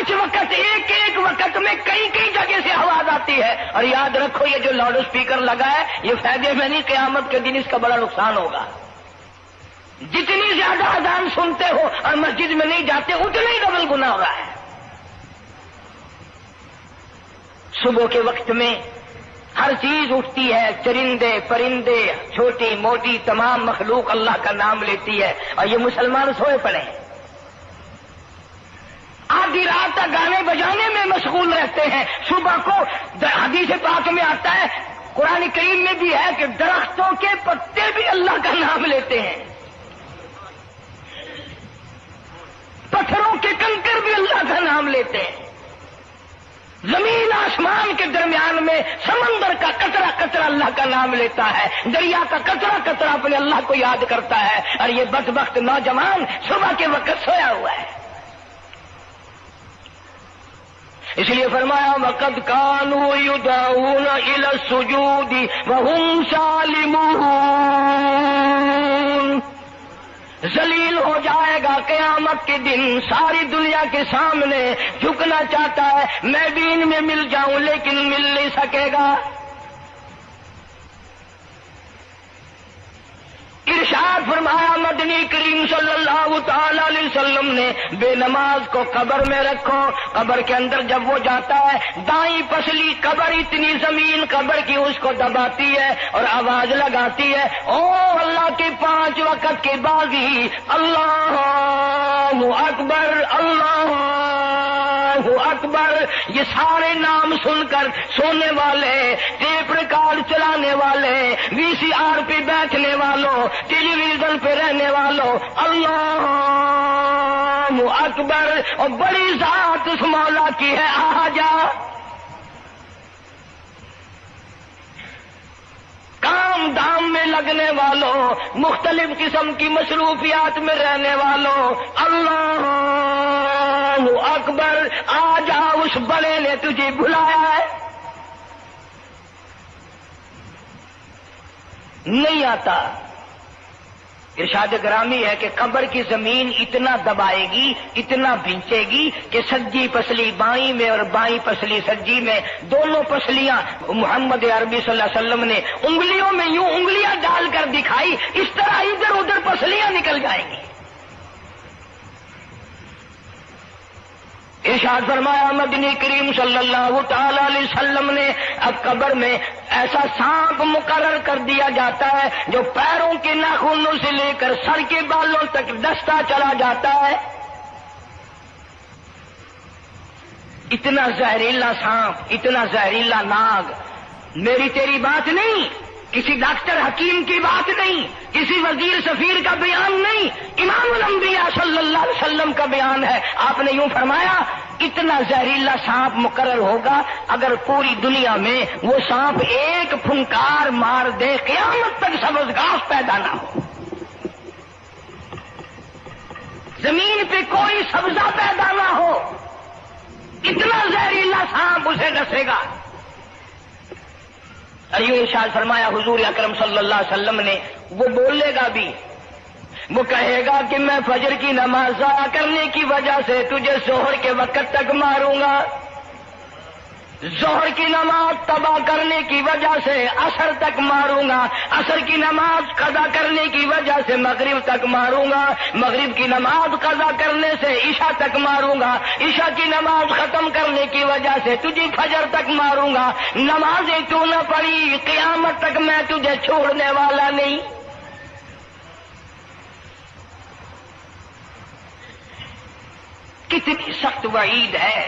5 وقت ایک ایک وقت میں کئی کئی جگہ سے آواز آتی ہے. اور یاد رکھو یہ جو لاؤڈ اسپیکر لگا ہے یہ فائدے میں نہیں، قیامت کے دن اس کا بڑا نقصان ہوگا. جتنی زیادہ اذان سنتے ہو اور مسجد میں نہیں جاتے اتنا ہی ڈبل گناہ ہو رہا ہے. صبح کے وقت میں ہر چیز اٹھتی ہے، چرندے پرندے چھوٹی موٹی تمام مخلوق اللہ کا نام لیتی ہے، اور یہ مسلمان سوئے پڑے ہیں. آدھی رات تک گانے بجانے میں مشغول رہتے ہیں. صبح کو حدیث پاک میں آتا ہے، قرآن کریم میں بھی ہے کہ درختوں کے پتے بھی اللہ کا نام لیتے ہیں، پتھروں کے کنکر بھی اللہ کا نام لیتے ہیں. زمین آسمان کے درمیان میں سمندر کا قطرہ قطرہ اللہ کا نام لیتا ہے، دریا کا قطرہ قطرہ اپنے اللہ کو یاد کرتا ہے. اور یہ بدبخت نوجوان صبح کے وقت سویا ہوا ہے. اس لیے فرمایا وَقَدْ كَانُوا يُدْعَوْنَ إِلَى السُّجُودِ وَهُمْ سَالِمُونَ. ذلیل ہو جائے گا قیامت کے دن، ساری دنیا کے سامنے جھکنا چاہتا ہے، میں بھی ان میں مل جاؤں لیکن مل نہیں سکے گا. ارشاد فرمایا مدنی کریم صلی اللہ تعالی علیہ وسلم نے، بے نماز کو قبر میں رکھو. قبر کے اندر جب وہ جاتا ہے دائیں پسلی قبر اتنی زمین قبر کی اس کو دباتی ہے اور آواز لگاتی ہے، او اللہ کے 5 وقت کے باغی، اللہ اکبر اللہ اکبر. یہ سارے نام سن کر سونے والے، ٹیپ ریکارڈ چلانے والے، وی سی آر پہ بیٹھنے والوں، ٹیلی ویژن پہ رہنے والوں، اللہ اکبر. اور بڑی ذات اس مولا کی ہے، آ جا. کام دام میں لگنے والوں، مختلف قسم کی مصروفیات میں رہنے والوں، اللہ اکبر. آ جا، اس بڑے نے تجھے بلایا ہے. نہیں آتا. ارشاد گرامی ہے کہ قبر کی زمین اتنا دبائے گی، اتنا بھینچے گی کہ سجی پسلی بائیں میں اور بائیں پسلی سجی میں، دونوں پسلیاں محمد عربی صلی اللہ علیہ وسلم نے انگلیوں میں یوں انگلیاں ڈال کر دکھائی، اس طرح ادھر ادھر پسلیاں نکل جائیں گی. ارشاد فرمایا مدنی کریم صلی اللہ تعالی علیہ وسلم نے، اب قبر میں ایسا سانپ مقرر کر دیا جاتا ہے جو پیروں کے ناخنوں سے لے کر سر کے بالوں تک ڈستا چلا جاتا ہے. اتنا زہریلا سانپ، اتنا زہریلا ناگ. میری تیری بات نہیں، کسی ڈاکٹر حکیم کی بات نہیں، کسی وزیر سفیر کا بیان نہیں، امام الانبیاء صلی اللہ علیہ وسلم کا بیان ہے. آپ نے یوں فرمایا اتنا زہریلا سانپ مقرر ہوگا، اگر پوری دنیا میں وہ سانپ ایک پھنکار مار دے قیامت تک سبز گھاس پیدا نہ ہو، زمین پہ کوئی سبزہ پیدا نہ ہو، اتنا زہریلا سانپ اسے ڈسے گا. اور یوں ارشاد فرمایا حضور اکرم صلی اللہ علیہ وسلم نے، وہ بولے گا بھی، وہ کہے گا کہ میں فجر کی نماز ضائع کرنے کی وجہ سے تجھے ظہر کے وقت تک ماروں گا، ظہر کی نماز تباہ کرنے کی وجہ سے عصر تک ماروں گا، عصر کی نماز قضا کرنے کی وجہ سے مغرب تک ماروں گا، مغرب کی نماز قضا کرنے سے عشاء تک ماروں گا، عشاء کی نماز ختم کرنے کی وجہ سے تجھے فجر تک ماروں گا. نمازیں کیوں نہ پڑھی، قیامت تک میں تجھے چھوڑنے والا نہیں. کتنی سخت وعید ہے،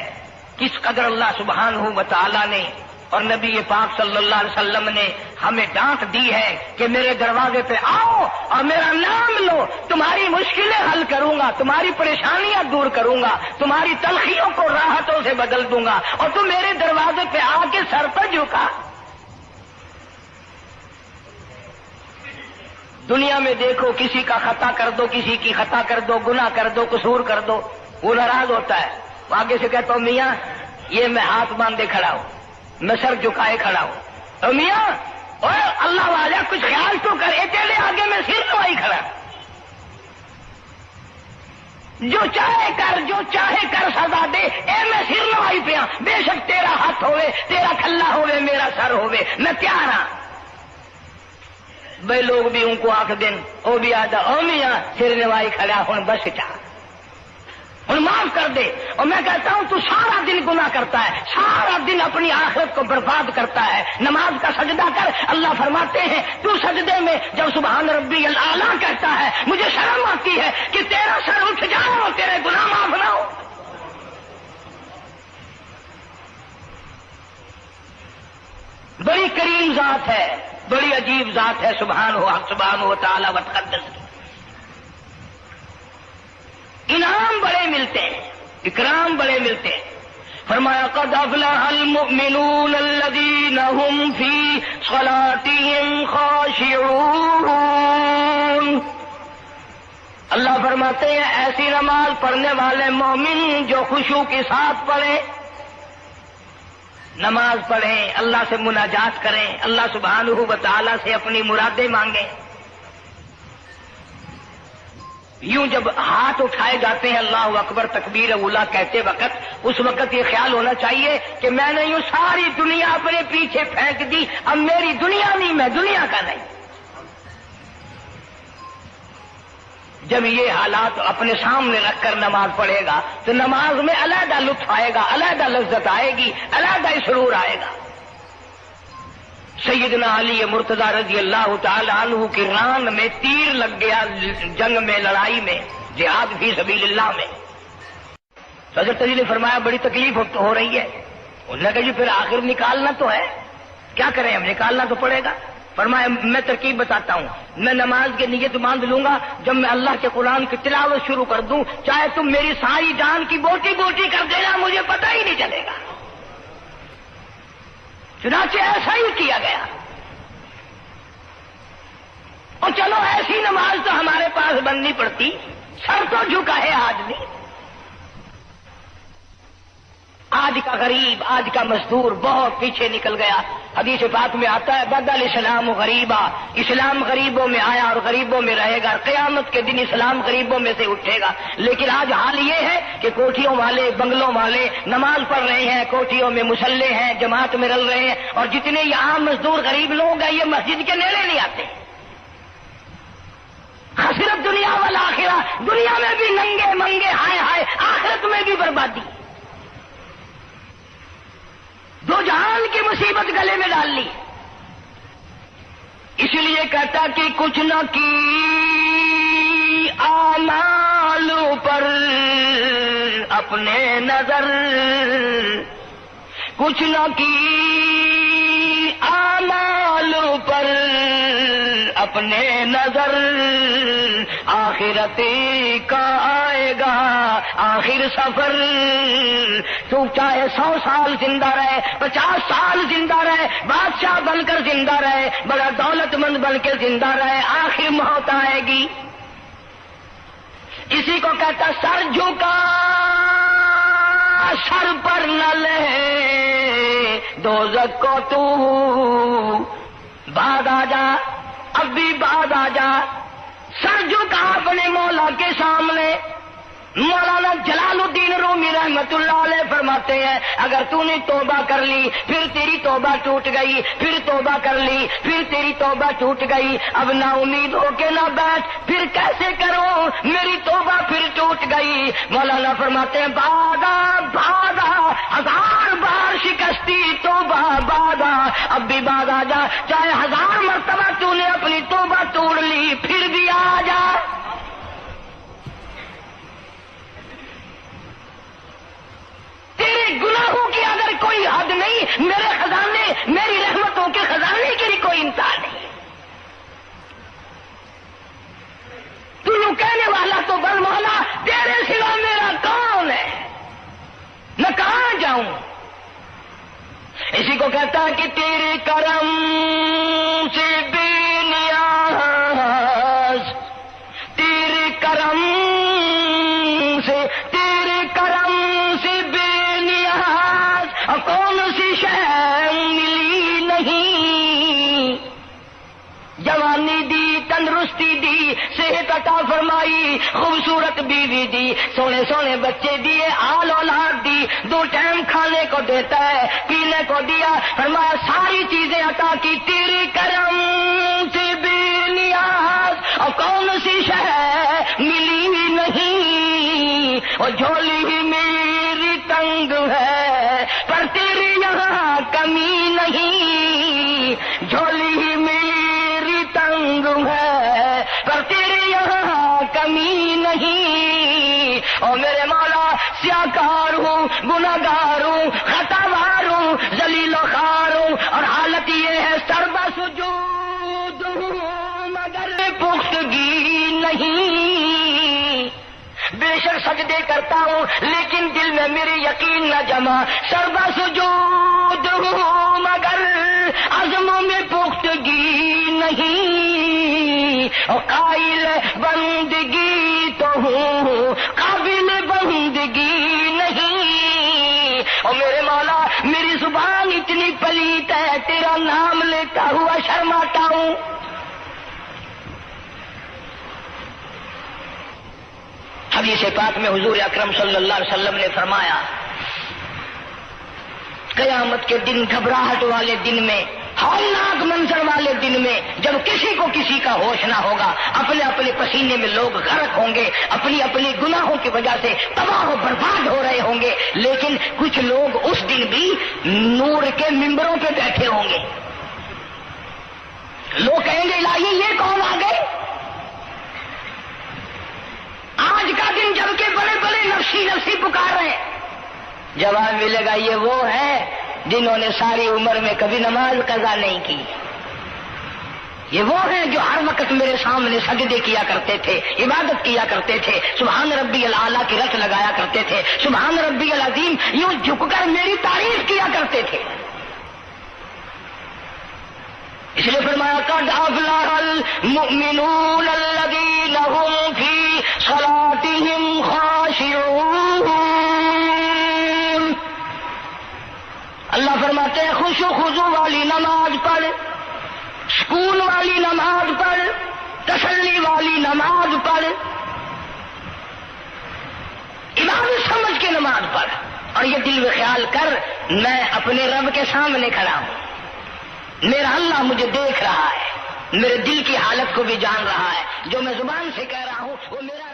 کس قدر اللہ سبحانہ و تعالی نے اور نبی پاک صلی اللہ علیہ وسلم نے ہمیں ڈانٹ دی ہے کہ میرے دروازے پہ آؤ اور میرا نام لو، تمہاری مشکلیں حل کروں گا، تمہاری پریشانیاں دور کروں گا، تمہاری تلخیوں کو راحتوں سے بدل دوں گا، اور تم میرے دروازے پہ آ کے سر پر جھکا. دنیا میں دیکھو، کسی کا خطا کر دو، کسی کی خطا کر دو، گناہ کر دو، قصور کر دو، وہ ناراض ہوتا ہے. آگے سے کہتا ہوں میاں یہ میں ہاتھ باندھے کھڑا ہوں، میں سر جھکائے کھڑا ہوں، تو میاں اور اللہ والا کچھ خیال تو کر، تیرے آگے میں سر نوائی کھڑا. جو چاہے کر، جو چاہے کر سزا دے، اے ہاتھ ہوئے، تیرا کھلا ہوئے، میرا سر ہوئے، میں تیار ہاں۔ بھائی لوگ بھی ان کو آخ دن وہ بھی آدھا او میاں سر نوائی کھڑا ہوں بس چاہ ہوں معاف کر دے۔ اور میں کہتا ہوں تو سارا دن گناہ کرتا ہے، سارا دن اپنی آخرت کو برباد کرتا ہے، نماز کا سجدہ کر۔ اللہ فرماتے ہیں تو سجدے میں جب سبحان ربی الاعلیٰ کہتا ہے مجھے شرم آتی ہے کہ تیرا سر اٹھ جاؤ اور تیرے گناہ معاف نہ ہو۔ بڑی کریم ذات ہے، بڑی عجیب ذات ہے سبحانہ و تعالی و تقدس۔ انعام بڑے ملتے ہیں، اکرام بڑے ملتے ہیں۔ فرمایا قد افلح المؤمنون الذین هم فی صلاتهم خاشعون۔ اللہ فرماتے ہیں ایسی نماز پڑھنے والے مومن جو خشوع کے ساتھ پڑھیں، نماز پڑھیں، اللہ سے مناجات کریں، اللہ سبحانہ و تعالی سے اپنی مرادیں مانگیں۔ یوں جب ہاتھ اٹھائے جاتے ہیں اللہ اکبر تکبیر اولا کہتے وقت، اس وقت یہ خیال ہونا چاہیے کہ میں نے یوں ساری دنیا اپنے پیچھے پھینک دی، اب میری دنیا نہیں، میں دنیا کا نہیں۔ جب یہ حالات اپنے سامنے رکھ کر نماز پڑھے گا تو نماز میں علیحدہ لطف آئے گا، علیحدہ لذت آئے گی، علیحدہ سرور آئے گا۔ سیدنا علی مرتضی رضی اللہ تعالی عنہ کی ران میں تیر لگ گیا جنگ میں، لڑائی میں، جہاد فی سبیل اللہ میں۔ حضرت علی نے فرمایا بڑی تکلیف ہو رہی ہے۔ انہوں نے کہا جی پھر آخر نکالنا تو ہے، کیا کریں ہم، نکالنا تو پڑے گا۔ فرمایا میں ترکیب بتاتا ہوں، میں نماز کی نیت باندھ لوں گا، جب میں اللہ کے قرآن کی تلاوت شروع کر دوں چاہے تم میری ساری جان کی بوٹی بوٹی کر دینا مجھے پتہ ہی نہیں چلے گا۔ چنانچہ ایسا ہی کیا گیا۔ اور چلو ایسی نماز تو ہمارے پاس بننی پڑتی، سر تو جھکا ہے آدمی۔ آج کا غریب، آج کا مزدور بہت پیچھے نکل گیا۔ حدیث پاک میں آتا ہے بدل اسلام غریبا، اسلام غریبوں میں آیا اور غریبوں میں رہے گا، قیامت کے دن اسلام غریبوں میں سے اٹھے گا۔ لیکن آج حال یہ ہے کہ کوٹھیوں والے، بنگلوں والے نماز پڑھ رہے ہیں، کوٹھیوں میں مصلے ہیں، جماعت میں رل رہے ہیں، اور جتنے یہ عام مزدور غریب لوگ ہیں یہ مسجد کے نیڑے نہیں آتے۔ خسرت دنیا والآخرہ، دنیا میں بھی ننگے منگے ہائے ہائے، آخرت میں بھی بربادی، دو جہان کی مصیبت گلے میں ڈال لی۔ اس لیے کہتا کہ کچھ نہ کی اعمال پر اپنے نظر، کچھ نہ کی اعمال پر اپنے نظر، آخرت کا آئے گا آخر سفر۔ تو چاہے 100 سال زندہ رہے، 50 سال زندہ رہے، بادشاہ بن کر زندہ رہے، بڑا دولت مند بن کے زندہ رہے، آخر موت آئے گی۔ اسی کو کہتا سر جھکا سر پر نہ لے دوزخ کو تو بعد آ جا، اب بھی بعد آ جا۔ سر جھکا اپنے مولا کے سامنے۔ مولانا جلال الدین رومی رحمت اللہ علیہ فرماتے ہیں اگر تو نے توبہ کر لی پھر تیری توبہ ٹوٹ گئی، پھر توبہ کر لی پھر تیری توبہ ٹوٹ گئی، اب نا امید ہو کے نہ بیٹھ، پھر کیسے کروں میری توبہ پھر ٹوٹ گئی۔ مولانا فرماتے ہیں بادا بادا 1000 بار شکستی توبہ بادا، اب بھی بعد آ جا، چاہے 1000 مرتبہ تو نے اپنی توبہ توڑ لی پھر بھی آ جا۔ تیرے گناہوں کی اگر کوئی حد نہیں، میرے خزانے، میری رحمتوں کے خزانے کے لیے کوئی انتہا نہیں۔ تو یوں کہنے والا تو بل مولا تیرے سوا میرا کون ہے، میں کہاں جاؤں؟ اسی کو کہتا کہ تیرے کرم سے بے نیاز، تیرے کرم سے، تیرے کرم سے بے نیاز، کون سی شے ملی نہیں، جوانی دی، تندرستی دی، صحت عطا فرمائی، خوبصورت بیوی دی، سونے سونے بچے دیے، آل اولاد دی، 2 ٹائم کھانے کو دیتا ہے، پینے کو دیا، فرمایا ساری چیزیں عطا کی، تیری کرم سے بے نیاز اور کون سی شے ملی نہیں، اور جھولی ہی میری تنگ ہے پر تیری یہاں کمی نہیں، جھولی ہی میری تنگ ہے پر تیری یہاں کمی نہیں، اور میرے مولا سیاکار ہوں، گناہگار ہوں، خطاوار ہوں، ذلیل و خوار ہوں، اور حالت یہ ہے سربا سجود ہوں مگر پختگی نہیں، بے شک سجدے کرتا ہوں لیکن دل میں میری یقین نہ جمع، سربا سجود ہوں مگر عزموں میں پختگی نہیں، اور قائل بندگی تو ہوں قابل بندگی نہیں، اور میرے مولا میری زبان اتنی پلیت ہے تیرا نام لیتا ہوا شرماتا ہوں۔ حدیث پاک میں حضور اکرم صلی اللہ علیہ وسلم نے فرمایا قیامت کے دن، گھبراہٹ والے دن میں، ہولناک منظر والے دن میں، جب کسی کو کسی کا ہوش نہ ہوگا، اپنے اپنے پسینے میں لوگ غرق ہوں گے، اپنی اپنی گناہوں کی وجہ سے تباہ و برباد ہو رہے ہوں گے، لیکن کچھ لوگ اس دن بھی نور کے ممبروں پہ بیٹھے ہوں گے، لوگ کہیں گے الہی یہ کون آ گئے؟ آج کا دن جبکہ بڑے بڑے نفسی نفسی پکار رہے ہیں، جواب ملے گا یہ وہ ہے جنہوں نے ساری عمر میں کبھی نماز قضا نہیں کی، یہ وہ ہیں جو ہر وقت میرے سامنے سجدے کیا کرتے تھے، عبادت کیا کرتے تھے، سبحان ربی الاعلیٰ کی رٹ لگایا کرتے تھے، سبحان ربی العظیم یوں جھک کر میری تعریف کیا کرتے تھے۔ اس لیے فرمایا قد افلح المؤمنون الذین هم فی صلاتهم خاشعون، اللہ فرماتے ہیں خوش و خضوع والی نماز پڑھ، سکون والی نماز پڑھ، تسلی والی نماز پڑھ، عبادت سمجھ کے نماز پڑھ، اور یہ دل میں خیال کر میں اپنے رب کے سامنے کھڑا ہوں، میرا اللہ مجھے دیکھ رہا ہے، میرے دل کی حالت کو بھی جان رہا ہے، جو میں زبان سے کہہ رہا ہوں وہ میرا